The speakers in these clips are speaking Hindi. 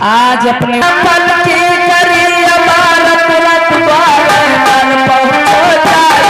आज अपने पल की करी अमानत रखवाले पर पहुंचो जाए।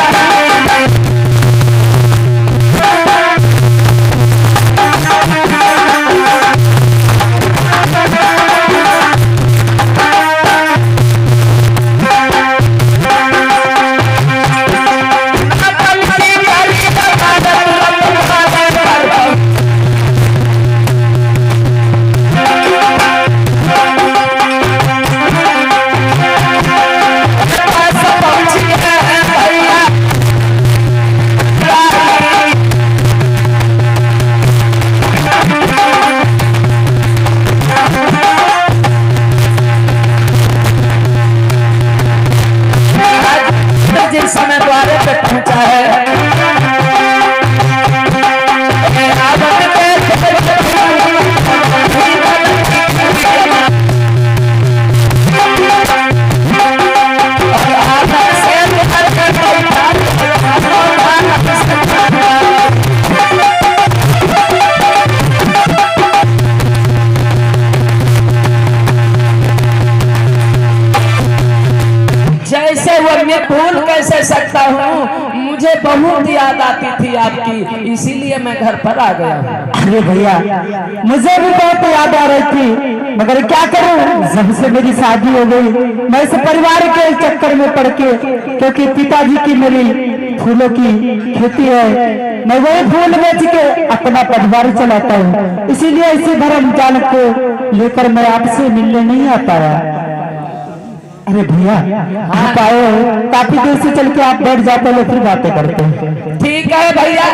समय द्वारे पे पहुंचा है जैसे वो मैं भूल कैसे सकता हूँ, मुझे बहुत याद आती थी आपकी, इसीलिए मैं घर पर आ गया। अरे भैया मुझे भी बहुत याद आ रही थी, मगर क्या करूं, जब से मेरी शादी हो गई मैं इस परिवार के चक्कर में पड़ के, क्योंकि पिताजी की मेरी फूलों की खेती है, मैं वही फूल बेच के अपना परिवार चलाता हूँ, इसीलिए इसी धर्म जान को लेकर मैं आपसे मिलने नहीं आता रहा। अरे भैया आप आए, काफी देर से चल के आप बैठ जाते हो, फिर बातें करते हैं। ठीक है भैया,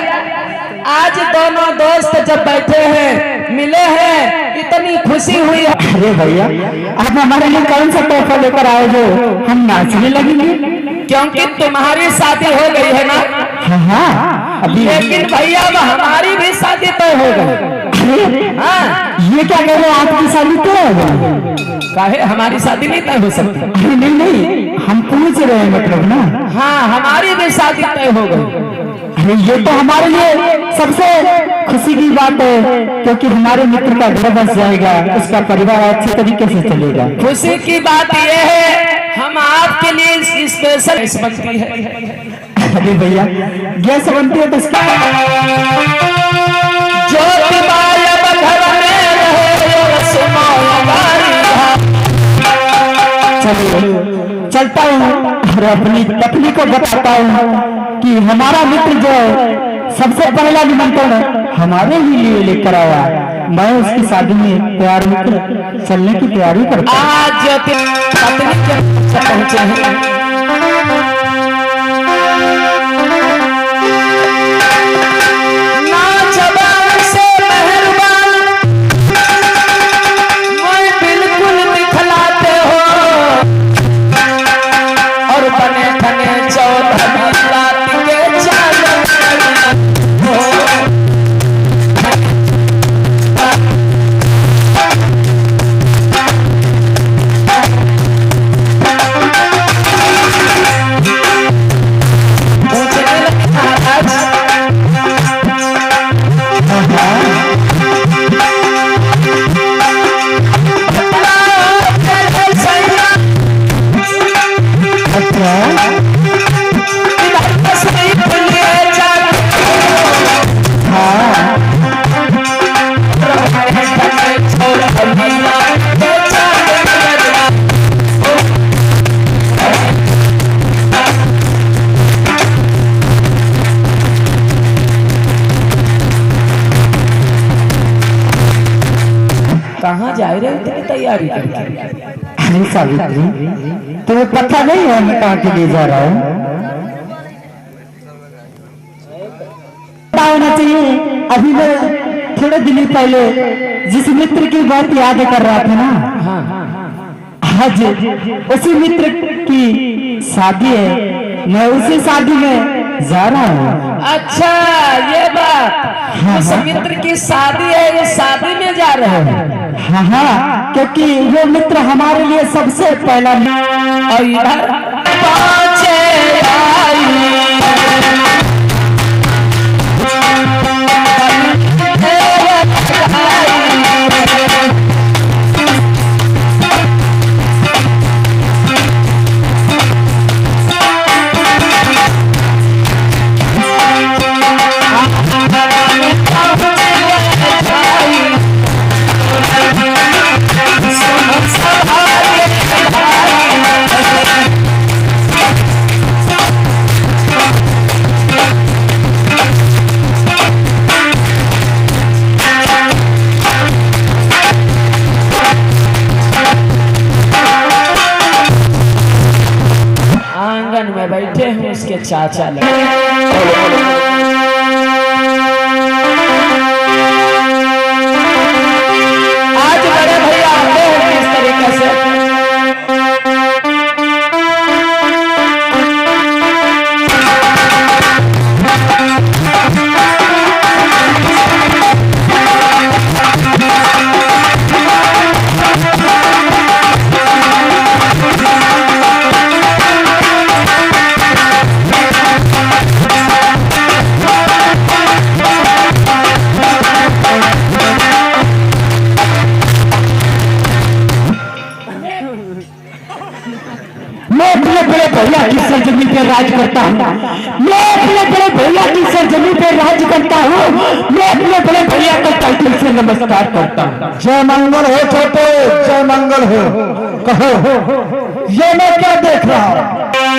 आज दोनों दोस्त जब बैठे हैं, मिले हैं, इतनी खुशी हुई। अरे भैया आप हमारे लिए कौन सा तोहफा लेकर आए जो हम नाचने लगेंगे? क्योंकि तुम्हारी शादी हो गई है ना। हाँ अभी। लेकिन भैया अब हमारी भी शादी तय हो गई। हाँ ये क्या कह रहे हैं, आपकी शादी तय हो गई? काहे हमारी शादी नहीं तय हो सकती? नहीं नहीं हम पूछ रहे हैं मतलब ना। हाँ हमारी भी शादी तय हो गई। अरे ये तो हमारे लिए सबसे खुशी की बात है, क्योंकि हमारे मित्र का घर बस जाएगा, उसका परिवार अच्छे तरीके से चलेगा। खुशी की बात यह है हम आपके लिए स्पेशल गैस बनती है। अरे भैया गैस बनती है तो चलता हूँ और अपनी पत्नी को बताता हूँ कि हमारा मित्र जो सबसे पहला निमंत्रण हमारे ही लिए लेकर आया, मैं उसकी शादी में तैयार होकर चलने की तैयारी करता हूँ। आज पत्नी के पहुंचे हैं। कहाँ जा रहे हो इतनी तैयारी करके? अरे सावित्री तुम्हें पता नहीं है मैं कहाँ के लिए जा रहा हूँ? होना चाहिए। अभी मैं थोड़े दिन पहले जिस मित्र की बहुत याद कर रहा था ना, आज उसी मित्र की शादी है, मैं उसी शादी में जा रहा हूँ। अच्छा ये बात, उस मित्र की शादी है, ये शादी में जा रहे हैं? हाँ हाँ, क्योंकि वो मित्र हमारे लिए सबसे पहला और इधर पहुंचे के चाचा लगे। आज बड़े भैया आते हैं किस तरीके से, मैं अपने बड़े भैया की सरजमी पे राज करता हूँ। मैं अपने बड़े भैया की सरजमी पे राज करता हूँ। मैं अपने बड़े भैया को टाइटल से नमस्कार करता हूँ। जय मंगल हो छोटे, जय मंगल हो। कहो ये मैं क्या देख रहा हूँ?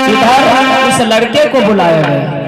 इधर उस लड़के को बुलाया गया।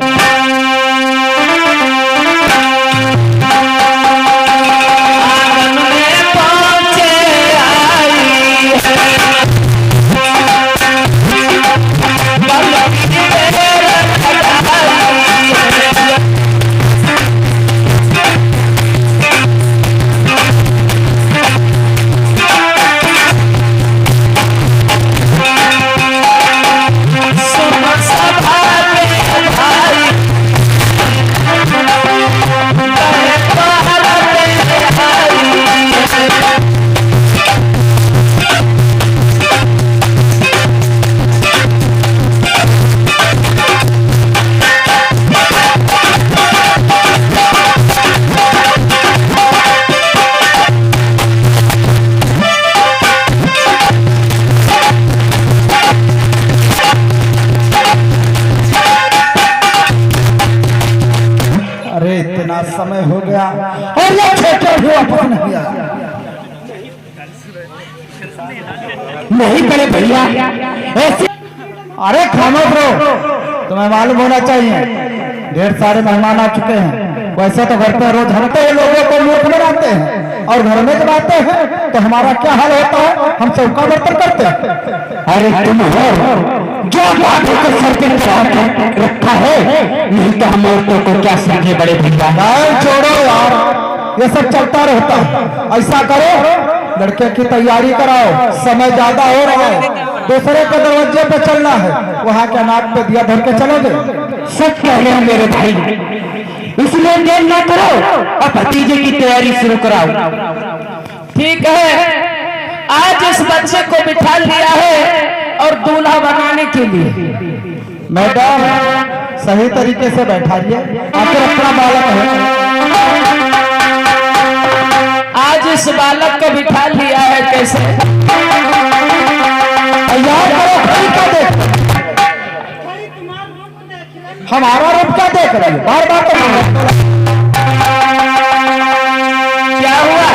अरे इतना समय हो गया और ये छोटे भी वापस नहीं आया। नहीं बड़े भैया ऐसे, अरे खामोश रहो, तुम्हें मालूम होना चाहिए ढेर सारे मेहमान आ चुके हैं। वैसे तो घर पे रोज हरते हैं, लोगों को मूर्ख बनाते हैं, और घर में जब आते हैं तो हमारा क्या हाल होता है, हम चौका बर्तन करते हैं। अरे तुम हो जो बात को सर पे रखा है, नहीं तो हम औरतों को क्या समझे बड़े भैया। छोड़ो यार, ये सब चलता रहता है। ऐसा करो लड़के की तैयारी कराओ, समय ज्यादा हो रहा है, दूसरे के दरवाजे पे चलना है, वहाँ के नाक पे दिया धर के चलोगे। सच कह रहे हैं मेरे भाई, इसलिए देर ना करो और भतीजे की तैयारी शुरू कराओ। ठीक है, आज इस बच्चे को बिठा लिया है और दूल्हा बनाने के लिए। मैडम सही तरीके से बैठाइए, आखिर अपना बालक है। आज इस बालक को बिठा लिया है, कैसे यार क्या देख, हमारा रूप क्या देख रही है बार बार? तो क्या हुआ?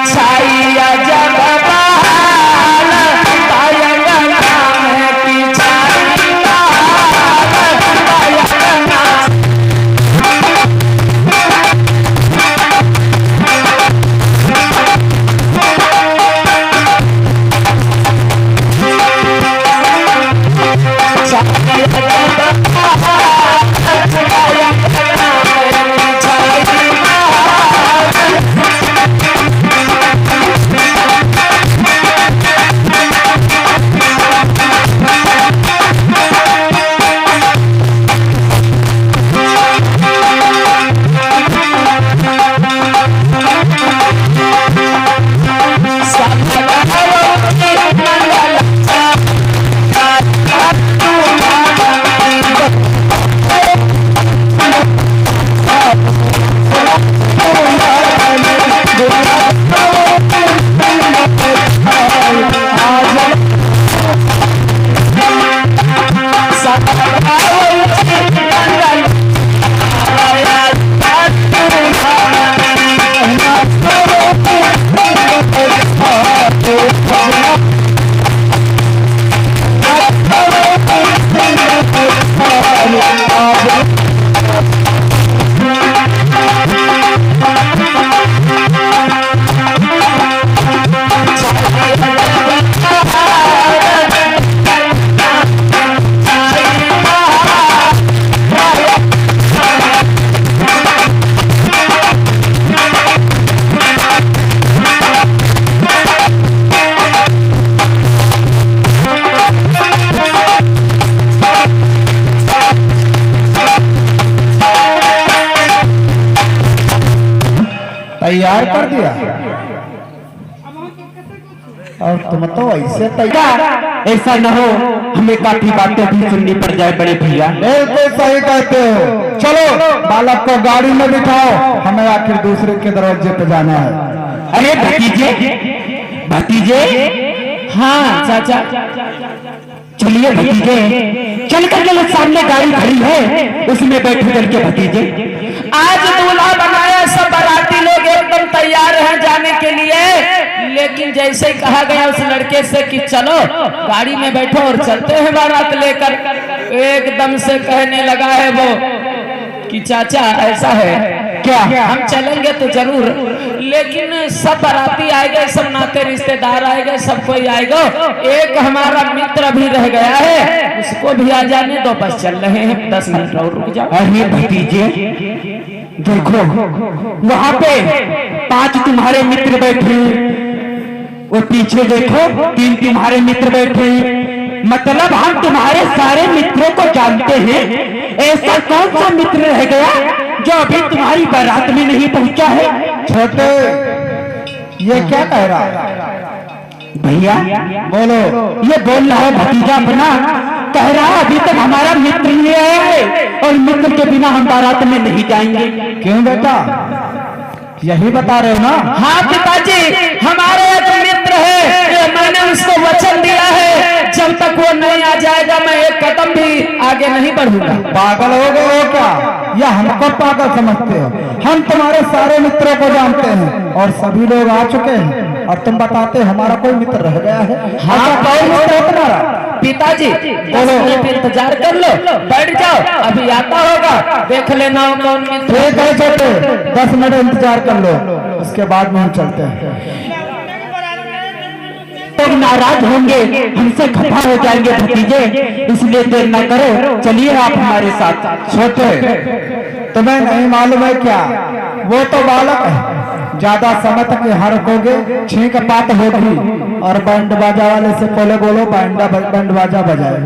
छाइया जब बहाल, पायंगा नाम है कि छाई बहाल, पायंगा नाम। तैयार कर दिया और तुम तो ऐसे तैयार। ऐसा न हो हमें काफी बातें भी सुननी पड़ जाए बड़े भैया। बिल्कुल सही कहते हो। चलो बालक को गाड़ी में बिठाओ, हमें आखिर दूसरे के दरवाजे पे जाना है। अरे भतीजे, भतीजे, हाँ चाचा, चलिए भतीजे, चल करके लोग सामने गाड़ी खड़ी है उसमें बैठे चल के भतीजे। आज दूल्हा बनाया, सब बाराती लोग एकदम तैयार हैं जाने के लिए, लेकिन जैसे ही कहा गया उस लड़के से कि चलो गाड़ी में बैठो और चलते हैं बारात लेकर, एकदम से कहने लगा है वो कि चाचा ऐसा है क्या? हम चलेंगे तो जरूर, लेकिन सब बाराती आएंगे, सब नाते रिश्तेदार आएंगे, सब कोई आएगा, एक हमारा मित्र भी रह गया है, उसको भी आ जाने दो, बस चल रहे हैं, 10 मिनट और रुक जाओ। अरे भतीजे देखो, वहां पे 5 तुम्हारे मित्र बैठे, वो पीछे देखो 3 तुम्हारे मित्र बैठे, मतलब हम तुम्हारे सारे मित्रों को जानते हैं। ऐसा कौन सा मित्र रह गया जो अभी तुम्हारी बारात में नहीं पहुंचा है? छोटे ये क्या कह रहा है? भैया बोलो। ये बोल रहा है भतीजा अपना, कह रहा है अभी तक हमारा मित्र नहीं आया है और मित्र के बिना हम बारात में नहीं जाएंगे। क्यों बेटा, यही बता रहे हो ना? हाँ पिताजी, हमारे एक मित्र है, मैंने उसको वचन दिया है जब तक वो नहीं आ जाएगा मैं एक कदम भी आगे नहीं बढ़ूंगा। पागल हो गए हो क्या, या हमको पागल समझते हो? हम तुम्हारे सारे मित्रों को जानते हैं और सभी लोग आ चुके हैं, और तुम बताते हमारा कोई मित्र रह गया है? हाँ कोई मित्र है तुम्हारा? पिताजी 10 मिनट इंतजार कर लो, बैठ जाओ, अभी आता होगा, देख लेना कौन मित्र। ठीक है छोटे, 10 मिनट इंतजार कर लो, उसके बाद में हम चलते हैं। तो नाराज होंगे, हमसे खफा हो जाएंगे भतीजे, इसलिए देर न करो, चलिए आप हमारे साथ। छोटे तुम्हें नहीं मालूम है क्या, वो तो बालक है, ज्यादा समय तक यहाँ रुकोगे छींक पात होगी, और बैंड बाजा वाले से पहले बोलो बैंड बाजा बजाए।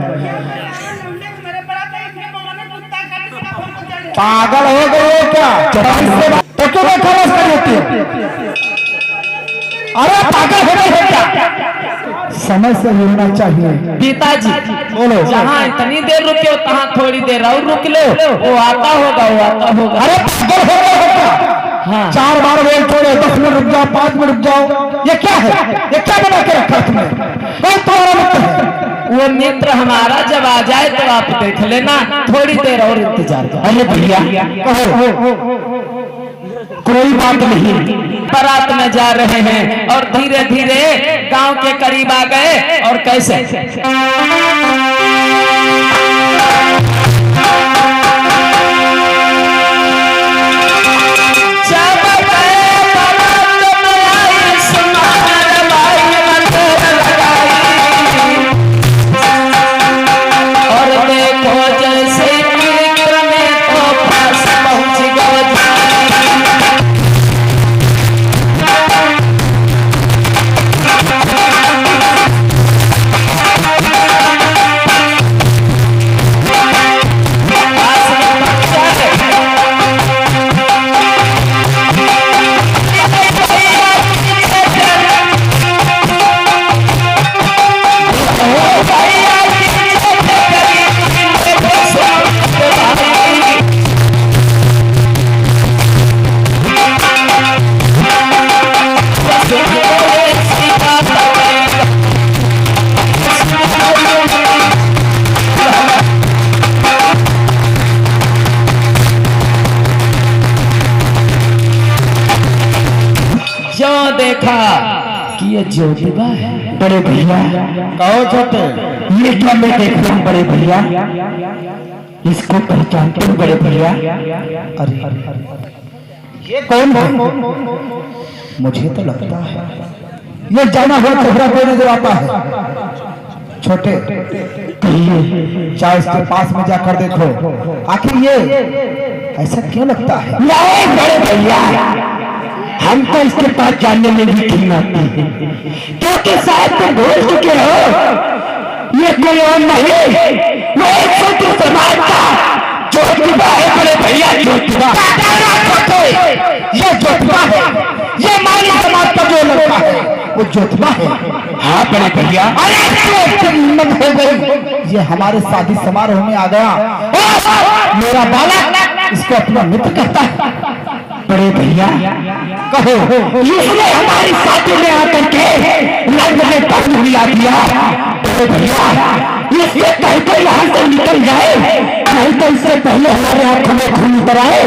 पागल हो गए हो क्या? तो क्यों खर्च कर देती हो? अरे पागल हो गए हो क्या? समय से होना चाहिए। पिताजी बोलो। जहाँ इतनी देर रुके हो तहाँ थोड़ी देर और रुक लो, वो आता होगा, वो आता होगा। अरे पागल हो गए हो क्या? हाँ 4 बार बोल छोड़े, 10 मिनट रुक जाओ, 5 मिनट रुक जाओ, ये क्या है? ये क्या बना के रखा तुमने? तुम्हारा मित्र है। वो मित्र हमारा जब आ जाए तो आप देख लेना, थोड़ी देर और इंतजार करो। अरे भैया कोई बात नहीं, बारात में जा रहे हैं और धीरे धीरे गांव के करीब आ गए, और कैसे देखा कि ये ज्योतिबा है। बड़े भैया कहो छोटे, ये क्या मैं देख रहा हूँ बड़े भैया, इसको पहचानते हो बड़े भैया? अरे ये कौन है? मुझे तो लगता है ये जाना हुआ चेहरा कोई नजर आता है। छोटे कहिए, चाहे इसके पास में जाकर देखो, आखिर ये ऐसा क्यों लगता है? नहीं बड़े भैया, हमको इसके पास जानने में भी घिन आती है, क्योंकि शायद तुम भूल चुके हो, ये कोई और नहीं, वो एक शत्रु समाज का ज्योतिबा है बड़े भैया, ज्योतिबा। ये ज्योतिबा है। वो जोतवा है। हाँ बड़े भैया, अरे तो हिम्मत हो गई, ये हमारे शादी समारोह में आ गया। मेरा बालक इसको अपना मित्र कहता है। बड़े भैया कहो, इसने हमारी शादी में आकर के लग में पानी मिला दिया। बड़े भैया इससे कहकर यहाँ से निकल जाए, नहीं तो इससे पहले हमारे आंखों में खून उतर आए।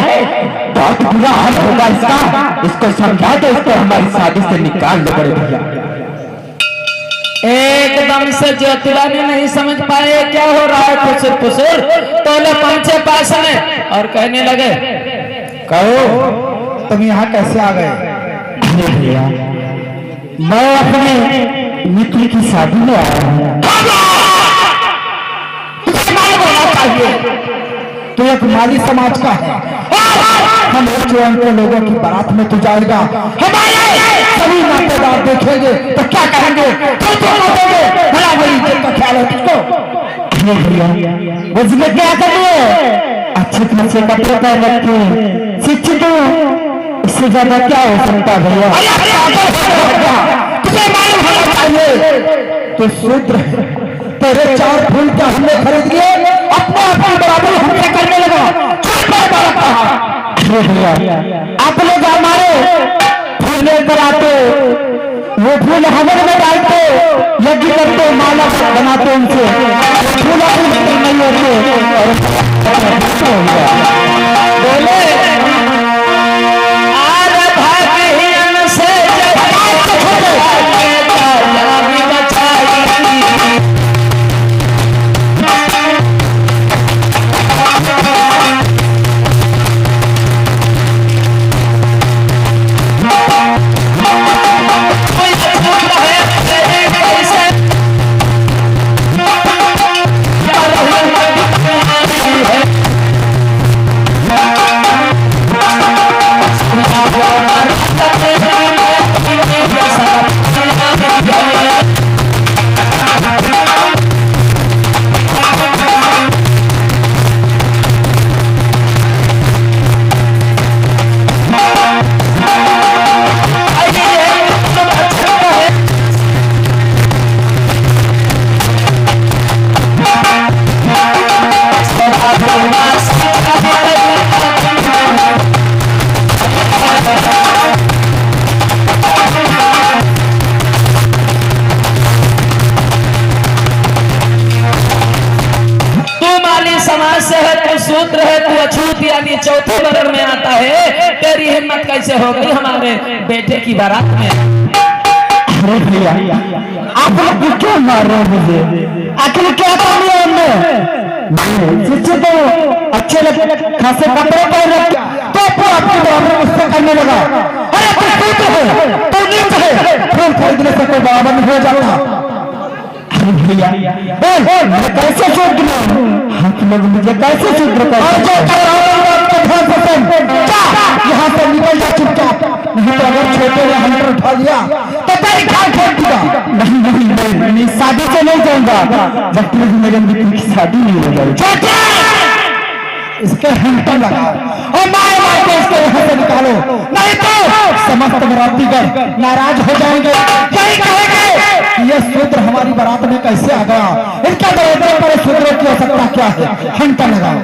बहुत बुरा हाल होगा इसका। इसको समझा दो, इसको हमारी शादी से निकाल दो। बड़े भैया एकदम से ज्योतिबा भी नहीं समझ पाए क्या हो रहा है। फुसुर फुसुर तोले पहुंचे पास में और कहने लगे, कहो तुम यहाँ कैसे आ गए? अरे भैया मैं अपने मित्र की शादी में आया हूँ। तू एक माली समाज का है, हम चौन के लोगों की बारात में तू जाएगा, हमारे सभी नातेदार देखेंगे तो क्या कहेंगे? तो बड़ा बड़ी इज्जत का ख्याल है तुझको। अरे भैया उसमें क्या करिए, अच्छे अच्छे कपड़े पहन रखे, शिक्षित हूँ, इससे ज्यादा क्या हो सकता है भैया? तुझे मालूम होना चाहिए तो शूद्र है। तेरे 4 फूल क्या हमने खरीद लिए, अपने अपनी बराबरी हमसे करने लगा। अरे भैया आप लोग हमारे फूल लेकर आते, वो फूल हवन में डालते, यज्ञ करते, माला बनाते, उनसे फूल नहीं होते। बोले आर भाग्यहीन से शूद्र है, तू अछूत यानी चौथे वर्ण में आता है। तेरी हिम्मत कैसे हो गई हमारे बेटे की बारात में? अरे भैया आप लोग क्यों मार रहे हो मुझे? आखिर क्या कमी है उनमें? शिक्षित तो अच्छे खासे कपड़े पहन रखे तो अपनी बराबरी मुझसे करने लगा। अरे तू शूद्र है, तू नीच है, फूल खरीदने से कोई बराबर नहीं हो जाता। भैया मैं कैसे शूद्र हूँ? आप लोग मुझे कैसे शूद्र करते हैं? यहाँ से निकल जा चुपचाप, नहीं तो अगर छोटे ने हंटर उठा लिया तो तेरी खाल फेंक दूंगा। नहीं शादी से नहीं जाऊंगा जब तक मेरे मित्र की शादी नहीं हो जाएगी। इसके हंटर लगा और मार मार के इसके यहाँ से निकालो, नहीं तो समस्त बरातीगण नाराज हो जाएंगे। यही कहेंगे कि ये शूद्र हमारी बारात में कैसे आ गया, इनका दरवाजे पर शूद्रों की आवश्यकता क्या है? हंटर लगाओ।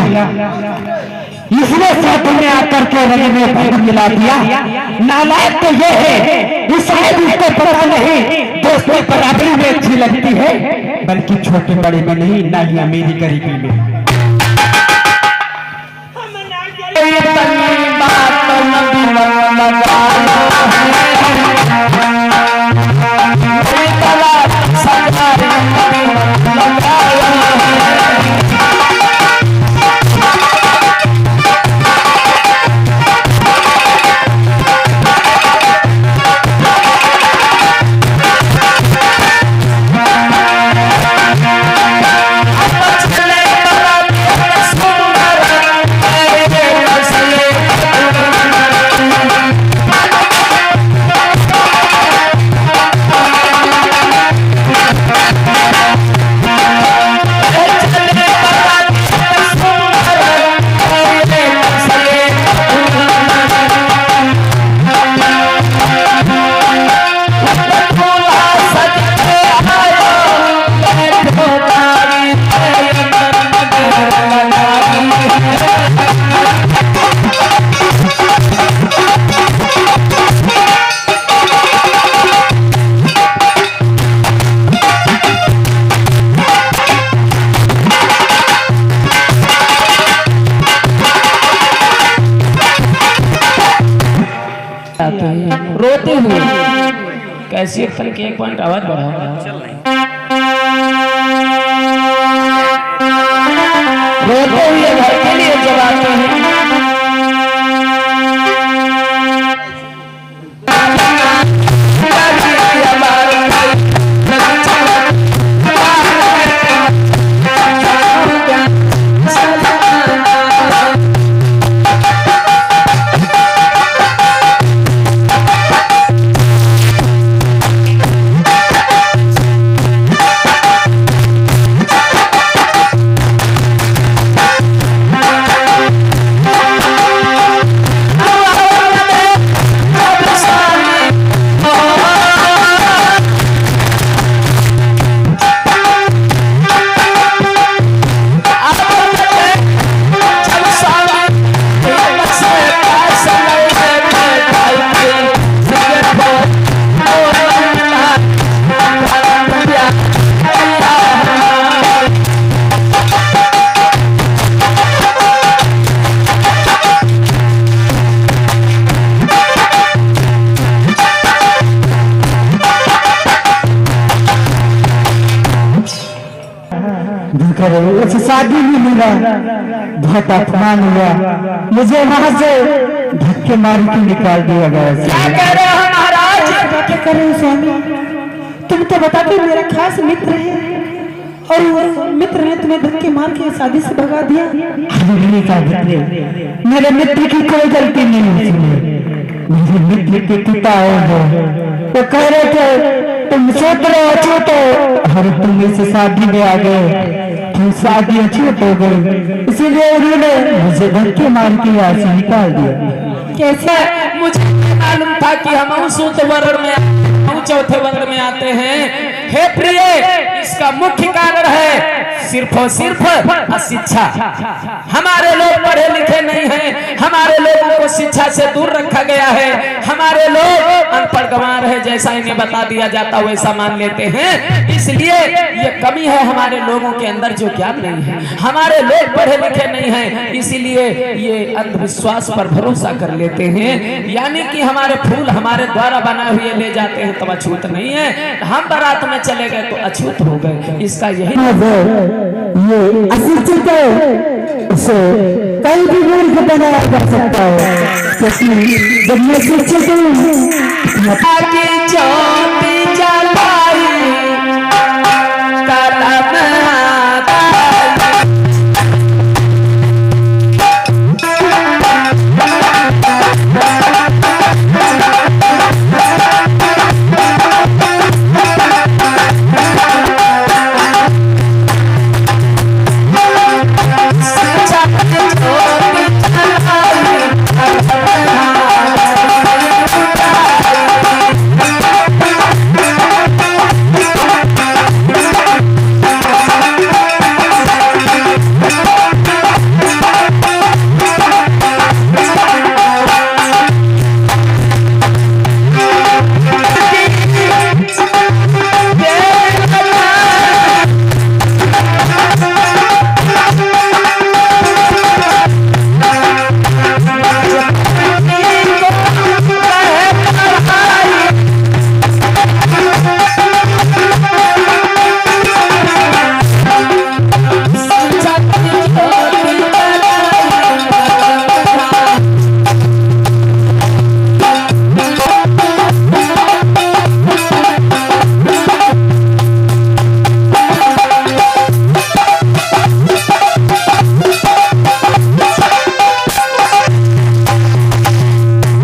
मिला, इसलिए साथ में आकर के रंग में भंग मिला दिया। नालायक तो ये है, ये शायद इसको पता नहीं दोस्ती बराबरी में अच्छी लगती है, बल्कि छोटे बड़े में नहीं, ना ही अमीरी गरीबी में। रोते हुए कैसी अक्सर के 1 पॉइंट आवाज बढ़ाओ। रोते हुए घर के लिए जब आते हैं, शादी भी मिला, बहुत अपमान हुआ, मुझे वहां से धक्के मार के निकाल दिया गया। क्या कह रहे हो महाराज? क्या कर रहे हो स्वामी? तुम तो बता दो, मेरा खास मित्र है और वो मित्र ने तुम्हें धक्के मार के शादी से भगा दिया। मेरे मित्र की कोई गलती नहीं है इसमें। मेरे मित्र के पिता है वो कह रहे थे तुम सोच रहे हो अछूत हो और तुम इस शादी में आ गए, तुम शादी अछूत हो गई, इसीलिए उन्होंने मुझे धक्के मार के यहाँ से निकाल दिया। कैसे? मुझे मालूम था कि हम सूत वर्ण में चौथे वर्ण में आते हैं। हे प्रिय, इसका मुख्य कारण है सिर्फ और सिर्फ अशिक्षा। हमारे लोग पढ़े लिखे नहीं हैं, हमारे लोगों को शिक्षा से दूर रखा गया है, हमारे लोग अनपढ़ गंवार है, जैसा इन्हें बता दिया जाता वैसा मान लेते हैं। इसलिए ये कमी है हमारे लोगों के अंदर, जो ज्ञान नहीं है। हमारे लोग पढ़े लिखे नहीं हैं, इसीलिए ये अंधविश्वास पर भरोसा कर लेते हैं। यानी कि हमारे फूल हमारे द्वारा बनाए हुए ले जाते हैं तो अछूत नहीं है, हम बारात में चले गए तो अछूत हो गए। इसका यही ये अशिक्षित है, उसे कहीं भी मूर्ख बनाया जा सकता है, क्योंकि जब मैं शिक्षित हूँ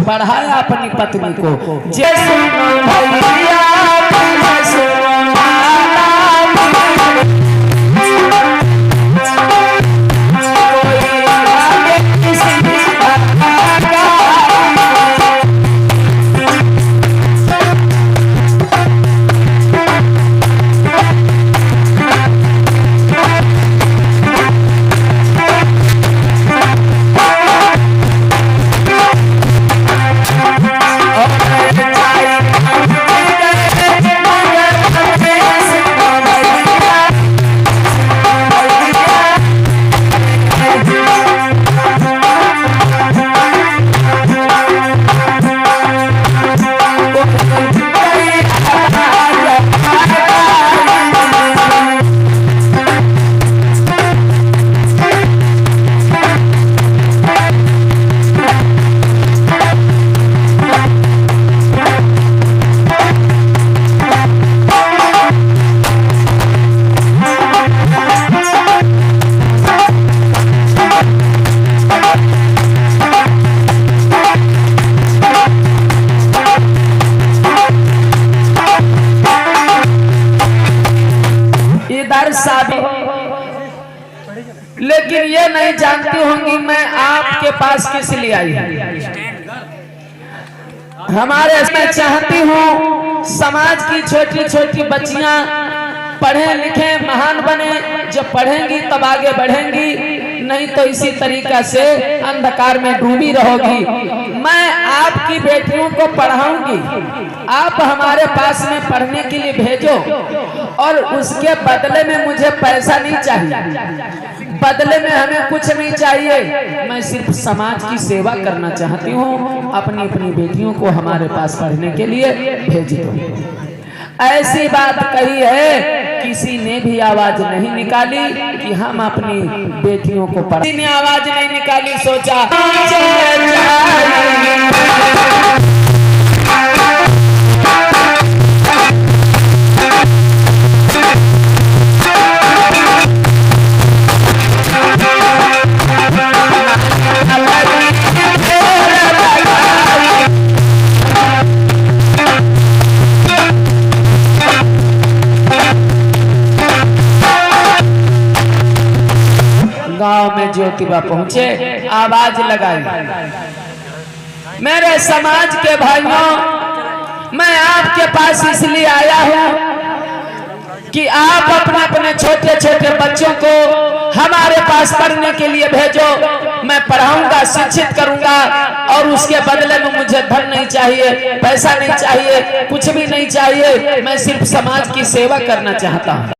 पढ़ाया अपनी पत्नी को। जय सुनो भैया, जय सुनो माला, कोई आगे किसी का लेकिन ये नहीं जानती होंगी मैं आपके पास किस लिए आई हूँ। हमारे मैं चाहती हूँ समाज की छोटी छोटी बच्चियां पढ़े लिखे महान बने। जब पढ़ेंगी तब आगे बढ़ेंगी, नहीं तो इसी तरीका से अंधकार में डूबी रहोगी। मैं आपकी बेटियों को पढ़ाऊंगी, आप हमारे पास में पढ़ने के लिए भेजो और उसके बदले में मुझे पैसा नहीं चाहिए, बदले में हमें कुछ नहीं चाहिए। मैं सिर्फ समाज की सेवा करना चाहती हूँ। अपनी अपनी बेटियों को हमारे पास पढ़ने के लिए भेज दो। ऐसी बात कही है, किसी ने भी आवाज नहीं निकाली कि हम अपनी बेटियों को पढ़ा। किसी ने आवाज नहीं निकाली, सोचा गांव में ज्योतिबा पहुंचे, आवाज लगाई, मेरे समाज के भाइयों, मैं आपके पास इसलिए आया हूं कि आप अपने अपने छोटे छोटे बच्चों को हमारे पास पढ़ने के लिए भेजो। मैं पढ़ाऊंगा, शिक्षित करूंगा और उसके बदले में मुझे धन नहीं चाहिए, पैसा नहीं चाहिए, कुछ भी नहीं चाहिए। मैं सिर्फ समाज की सेवा करना चाहता हूं।